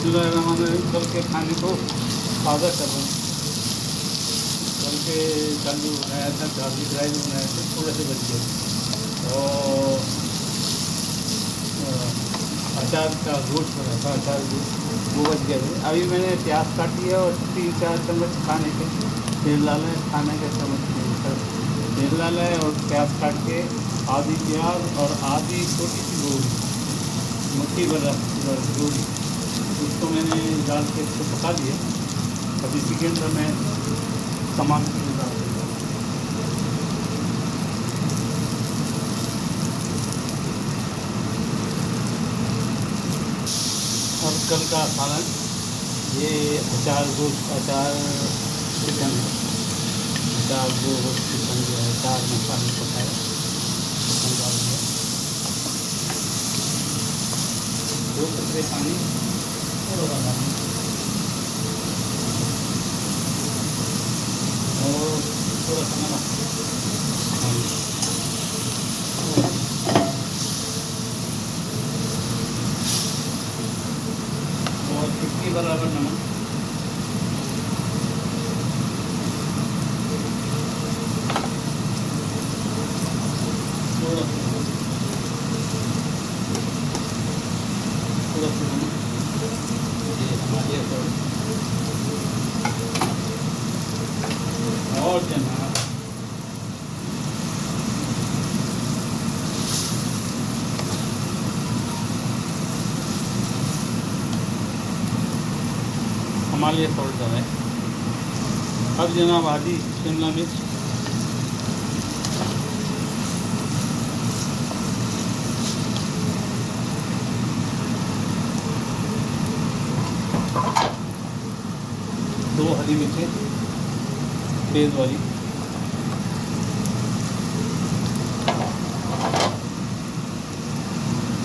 बिस्मिल्लाहिर्रहमानिर्रहीम। कल के खाने को ताज़ा कर रहे हैं। कल के कल जो बनाया था गार्लिक राइस बनाए थे, थोड़े से बच गए। और अचार का गोश्त बना था, अचार गोश्त वो बच गए थे। अभी मैंने प्याज काट लिया और 3-4 चम्मच खाने के तेल डाला है। खाने के चम्मच तेल डाला है और प्याज काट के आधी प्याज और आधी छोटी सी गोभी, मुट्ठी भर गोभी, उसको मैंने डाल के इसको पका दिया। अब इसी के अंदर मैं सामान को डाल दूँगा। और कल का खाना ये अचार गोश्त, अचार चिकन है। अचार गोश्त चिकन जो है, अचार मसाले पकाए, चिकन डाल दिया, 2 कतरे पानी, थोड़ा पानी और थोड़ा सा नमक, और 50 बराबर नमक, थोड़ा सा नमक, ये हमारे और जनाब हमारे सॉल्ट डाला है। अब जनाब आधी शिमला मिर्च, दो हरी मिर्चें तेज वाली,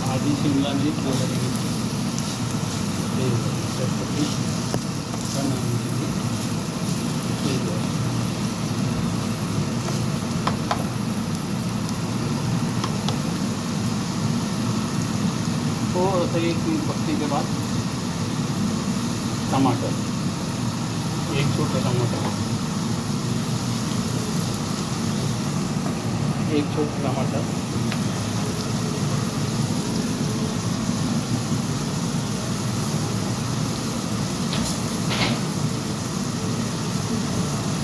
आधी शिमला मिर्च, 2 हरी मिर्च तेज वाली, थोड़ा सा 1 मिनट पकने के बाद टमाटर, 1 छोटा टमाटर, 1 छोटा टमाटर,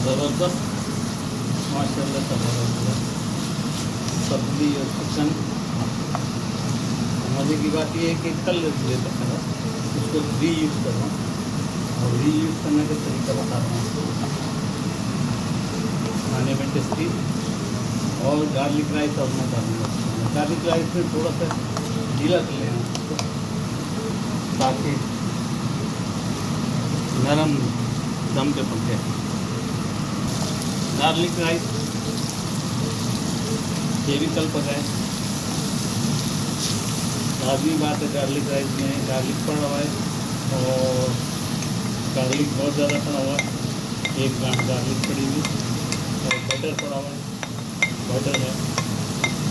ज़बरदस्त माशाल्लाह ज़बरदस्त सब्ज़ी और चिकन। मज़े की बात यह है कि कल ले सकता था, उसको रीयूज़ कर रहा हूँ और रीयूज़ करने का तरीका बता रहा हूँ आपको। खाने में टेस्टी और गार्लिक राइस और मैं डालूँगा। गार्लिक राइस में थोड़ा सा ढीला कर लेना उसको, ताकि नरम दम पे पके। गार्लिक राइस ये भी कल पकाए। लाजमी बात है, गार्लिक राइस में गार्लिक पड़ा हुआ है और गार्लिक बहुत ज़्यादा पड़ा हुआ है, 1 गांठ गार्लिक पड़ी हुई और बटर पड़ा हुआ है, बटर है,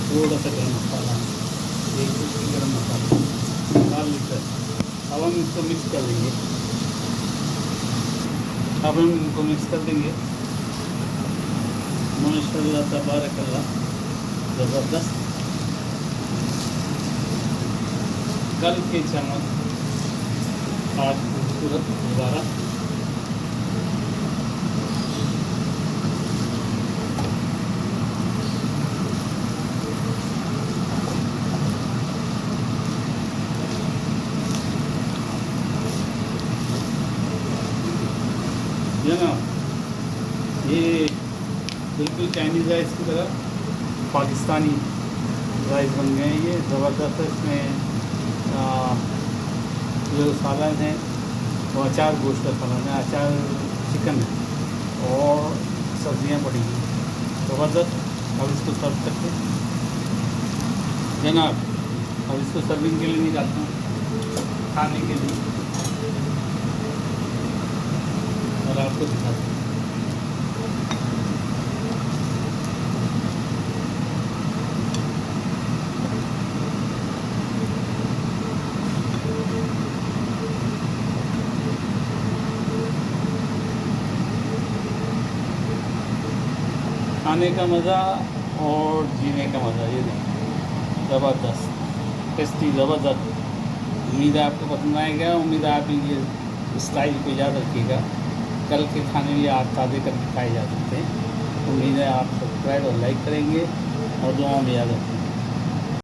थोड़ा सा गरम मसाला, 1 चुटकी गरम मसाला, गार्लिक है। अब हम इसको मिक्स कर देंगे। अब हम इनको मिक्स कर देंगे। माशाल्लाह तबारकल्लाह ज़बरदस्त। कल के चमक आज खूबसूरत दोबारा। जनाब ये बिल्कुल चाइनीज़ राइस की तरह पाकिस्तानी राइस बन गए हैं। ये ज़बरदस्त है। इसमें जो सालन है वो अचार गोश्त का सालन है, अचार चिकन है और सब्जियां पड़ी हैं, ज़बरदस्त। अब इसको सर्व करके जनाब, अब इसको सर्विंग के लिए निकालता हूँ खाने के लिए और आपको दिखाता हूँ। खाने का मज़ा और जीने का मज़ा, ये देखिए ज़बरदस्त, टेस्टी ज़बरदस्त। उम्मीद है आपको पसंद आएगा। उम्मीद है आप ये स्टाइल को याद रखिएगा। कल के खाने भी आप ताज़े करके खाए जा सकते हैं। उम्मीद है आप सब्सक्राइब और लाइक करेंगे और दुआ में याद रखेंगे।